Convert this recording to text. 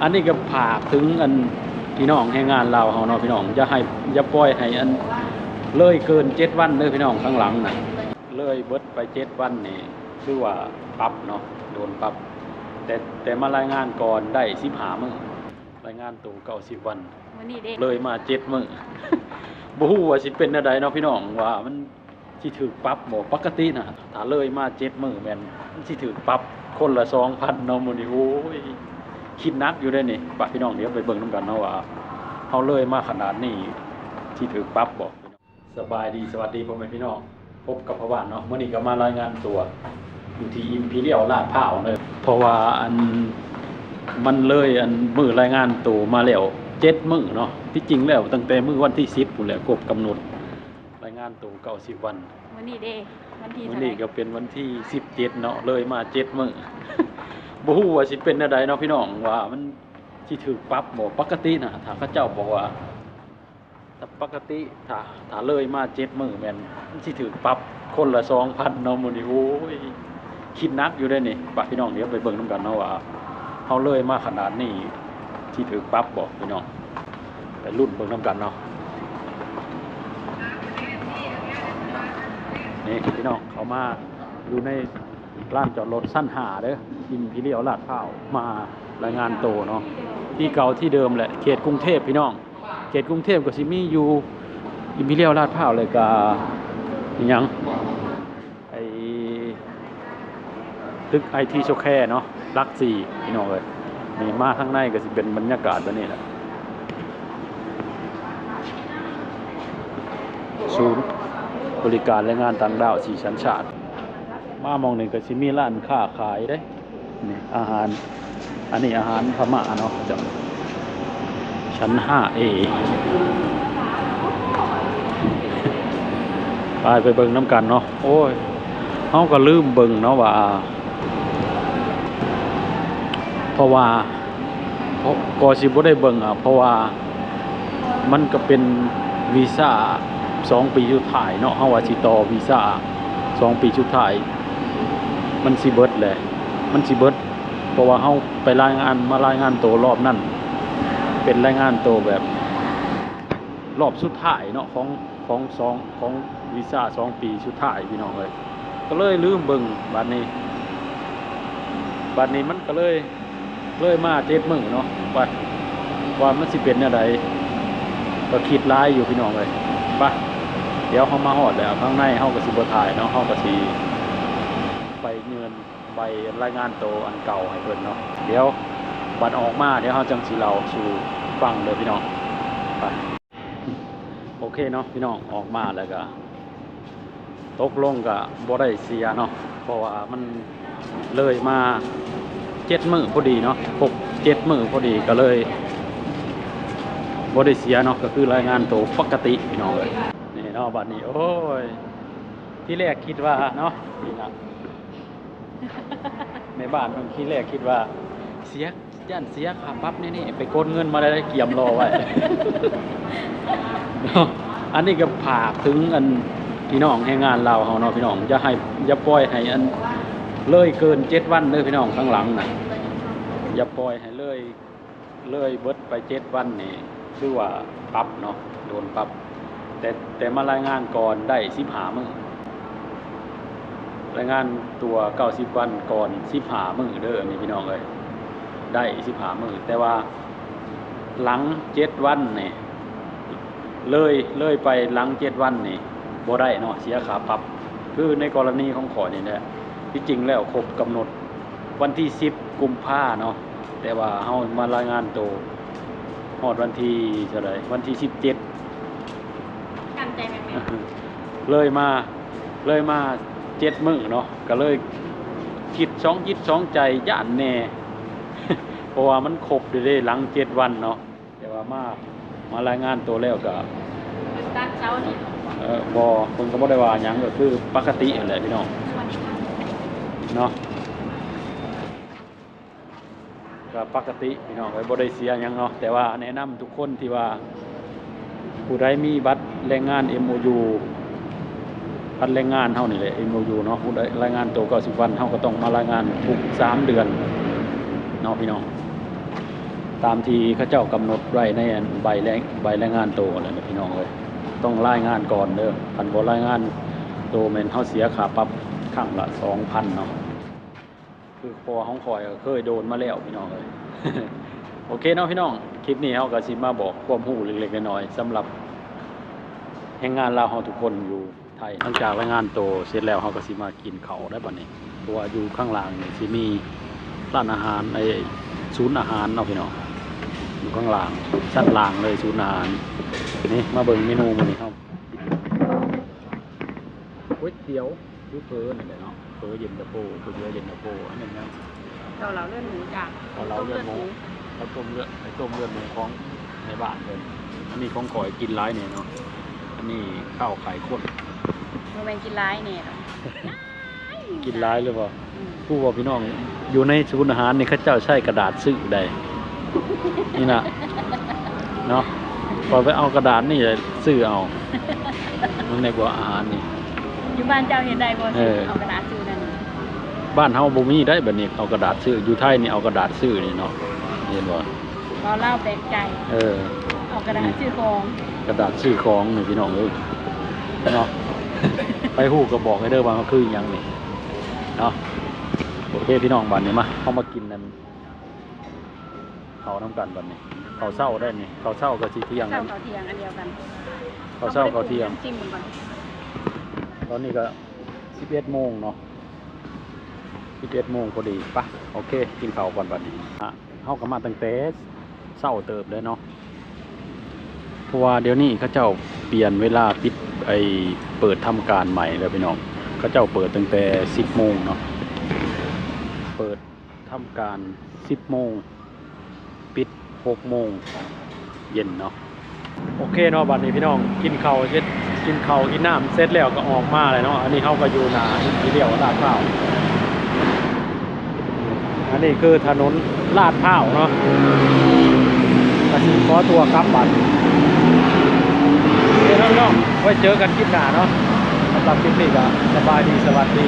อันนี้ก็ฝากถึงอันพี่น้องแรงงานลาวเฮาเนาะพี่น้องอย่าปล่อยให้อันเลยเกิน7วันเด้อพี่น้องข้างหลังน่ะเลยเบิดไป7วันนี่คือว่าปรับเนาะโดนปรับแต่มารายงานก่อนได้15มื้อรายงานตัว90วันมื้อนี้เด้เลยมา7มื้อ บ่ฮู้ว่าสิเป็นแนวใดเนาะพี่น้องว่ามันสิถูกปรับบ่ปกติน่ะถ้าเลยมา7มื้อแม่นมันสิถูกปรับคนละ 2,000 เนาะมื้อนี้โอ้ยคิดหนักอยู่เด้นี่ปะพี่น้องเดี๋ยวไปเบิ่งนำกันเนาะว่าเฮาเลยมาขนาดนี้สิถูกปรับบ่สบายดีสวัสดีพ่อแม่พี่น้องพบกับพ่อบ้านเนาะมื้อนี้ก็มารายงานตัวอยู่ที่ Imperial ลาดพร้าวเด้อเพราะว่ามันเลยมื้อรายงานตัวมาแล้ว7มื้อเนาะที่จริงแล้วตั้งแต่มื้อวันที่10พุ่นแหละครบกำหนดรายงานตัว90วันมื้อนี้เด้วันที่มื้อนี้ก็เป็นวันที่17เนาะเลยมา7มื้อ บ่ฮู้ว่าสิเป็นแนวใดเนาะพี่น้องว่ามันสิถูกปรับบ่ปกติน่ะถ้าเขาเจ้าบอกว่าถ้าปกติถ้าเลยมา7มื้อแม่นมันสิถูกปรับคนละ 2,000 เนาะมื้อนี้โอ้ยคิดหนักอยู่เด้นี่ปะพี่น้องเดี๋ยวไปเบิ่งนำกันเนาะว่าเฮาเลยมาขนาดนี้สิถูกปรับบ่พี่น้องไปลุ้นเบิ่งนำกันเนาะนี่พี่น้องเขามาอยู่ในร้านจอดรถสั้นหาเด้อImperial ลาดพร้าวมารายงานตัวเนาะที่เก่าที่เดิมแหละเขตกรุงเทพพี่น้องเขตกรุงเทพก็สิมีอยู่Imperial ลาดพร้าวเลยก็อีหยังไอ้ตึก IT Square เนาะหลัก4พี่น้องเอ้ยนี่มาข้างในก็สิเป็นบรรยากาศแบบนี้แหละศูนย์บริการแรงงานต่างด้าว4ชั้นชาติมามองหนึ่งก็สิมีร้านค้าขายได้นี่อาหารอันนี้อาหารพม่าเนาะจากชั้น 5A ไปเบิ่งน้ำกันเนาะโอ้ยเฮาก็ลืมเบิ่งเนาะว่าเพราะว่าก็สิบ่ได้เบิ่งเพราะว่ามันก็เป็นวีซ่า2 ปีสุดท้ายเนาะเฮาว่าสิต่อวีซ่า2 ปีสุดท้ายมันสิเบิดแหละมันสิเบิดเพราะว่าเฮาไปรายงานตัวรอบนั้นเป็นรายงานตัวแบบรอบสุดท้ายเนาะของวีซ่า2 ปีสุดท้ายพี่น้องเอ้ยก็เลยลืมเบิ่งบัดนี้มันก็เลยมา7มื้อเนาะว่ามันสิเป็นแนวใดก็คิดหลายอยู่พี่น้องเอ้ยไปเดี๋ยวเฮามาฮอดแล้วข้างในเฮาก็สิบ่ถ่ายเนาะเฮาก็สิไปเงินใบรายงานตัวอันเก่าให้เพิ่นเนาะเดี๋ยวบัดออกมาเดี๋ยวเฮาจังสิเล่าสู่ฟังเด้อพี่น้องไปโอเคเนาะพี่น้องออกมาแล้วก็ตกลงก็บ่ได้เสียเนาะเพราะว่ามันเลยมา7มื้อพอดีเนาะครบ7มื้อพอดีก็เลยบ่ได้เสียเนาะก็คือรายงานตัวปกติพี่น้องเอ้ยนี่เนาะบัดนี้โอ้ยที่แรกคิดว่าเนาะนี่นะ ในบ้านบางทีแรกคิดว่าเสียค่าปรับนี่ไปกดเงินมาได้เกี่ยมรอไว้ อันนี้ก็ฝากถึงพี่น้องแรงงานลาวเฮาเนาะพี่น้องอย่าปล่อยให้เลยเกิน7วันเด้อพี่น้องข้างหลังน่ะอย่าปล่อยให้เลยเบิดไป7วันนี่คือว่าปรับเนาะโดนปรับแต่มารายงานก่อนได้15มื้อรายงานตัว90วันก่อน15มื้อเด้อนี่พี่น้องเอ้ยได้15มื้อแต่ว่าหลัง7วันนี่เลยไปหลัง7วันนี่บ่ได้เนาะเสียค่าปรับคือในกรณีของข้อนี่แหละที่จริงแล้วครบกำหนดวันที่10กุมภาเนาะแต่ว่าเฮามารายงานตัวฮอดวันที่เท่าไหร่วันที่17กันใจแม่ๆเลยมา7มื้อเนาะก็เลยคิด2ใจย่านแน่ เพราะว่ามันครบได้หลัง7วันเนาะแต่ว่ามารายงานตัวแล้วก็ตัดเช้านี่บ่เพิ่นก็บ่ได้ว่าหยังก็คือปกตินั่นแหละพี่น้องเนาะก็ปกติพี่น้องบ่ได้เสียหยังเนาะแต่ว่าแนะนำทุกคนที่ว่าผู้ใดมีบัตรแรงงาน MOU บัตรแรงงานเฮานี่แหละ MOU เนาะผู้ใดรายงานตัว90วันเฮาก็ต้องมารายงานทุก3 เดือนเนาะพี่น้อง ตามที่เขาเจ้ากำหนดไว้ในอันใบรายงานตัวนั่นแหละพี่น้องเอ้ยต้องรายงานก่อนเด้อคันบ่รายงานตัวแม่นเฮาเสียค่าปรับครั้งละ 2,000 เนาะคือพอของข่อยก็เคยโดนมาแล้วพี่น้องเอ้ย โอเคเนาะพี่น้องคลิปนี้เฮาก็สิมาบอกความรู้เล็กๆน้อยๆสำหรับแรงงานลาวเฮาทุกคนอยู่ไทยหลังจากรายงานตัวเสร็จแล้วเฮาก็สิมากินข้าวได้บัดนี้เพราะว่าอยู่ข้างล่างนี่สิมีร้านอาหารศูนย์อาหารเนาะพี่น้องอยู่ข้างล่างชั้นล่างเลยศูนย์อาหารนี่มาเบิ่งเมนูมื้อนี้ครับก๋วยเตี๋ยวหรือเฟอนี่แหละเนาะเฟอเย็นตาโฟก๋วยเตี๋ยวเย็นตาโฟอันนั้นนะ เราเลื่อนหมูจ้ะ เราเลือดหมูเราต้มเลือดหมูของในบ้านเพิ่นอันนี้ของข่อยกินหลายเนี่ยเนาะอันนี้ข้าวไข่ข้น โมเมนกินร้ายเนี่ย กินหลายหรือเปล่าผู้ว่าพี่น้องอยู่ในศูนย์อาหารนี่เขาเจ้าใช้กระดาษซื้อได้นี่นะเนาะพอไปเอากระดาษนี่ซื้อเอามันในกว่าอาหารนี่ อยู่บ้านเจ้าเห็นได้บ่สิเอากระดาษซื้อนั่น บ้านเฮาบ่มีได้แบบนี้เอากระดาษซื้ออยู่ไทยนี่เอากระดาษซื้อนี่เนาะเห็นบ่ เราเล่าแปลกใจ เอากระดาษชื่อของ กระดาษซื้อของนี่พี่น้องเอ้ยเนาะ ไปฮู้ก็บอกให้เด้อว่ามันคือหยังนี่เนาะโอเคพี่น้องบัดนี้มาเฮามากินนั่นข้าวนํกันบัดนี้ข้าวเช้าได้นี่ข้าวเช้าก็สิเที่ยง เช้า นั้น เขาเที่ยงอันเดียวกัน ข้าวเช้าข้าวเที่ยง จิ้มก่อน ตอนนี้ก็11 โมงเนาะ11 โมงพอดีปะโอเคกินข้าวก่อนบัดนี้เฮาก็มาตั้งแต่เช้าเติบเลยเนาะเพราะว่าเดี๋ยวนี้เขาเจ้าเปลี่ยนเวลาปิดเปิดทำการใหม่แล้วพี่น้องเขาเจ้าเปิดตั้งแต่10 โมงเนาะเปิดทำการ10 โมงปิด6 โมงเย็นเนาะโอเคเนาะบัดนี้พี่น้องกินข้าวเสร็จกินน้ำเสร็จแล้วก็ออกมาเลยเนาะอันนี้เฮาก็อยู่หน้าที่เรียกว่าลาดพร้าวอันนี้คือถนนลาดพร้าวเนาะก็สิขอตัวกลับบัดโอเคเนาะพี่น้องไว้เจอกันคลิปหน้าเนาะสำหรับคลิปนี้ก็สบายดีสวัสดี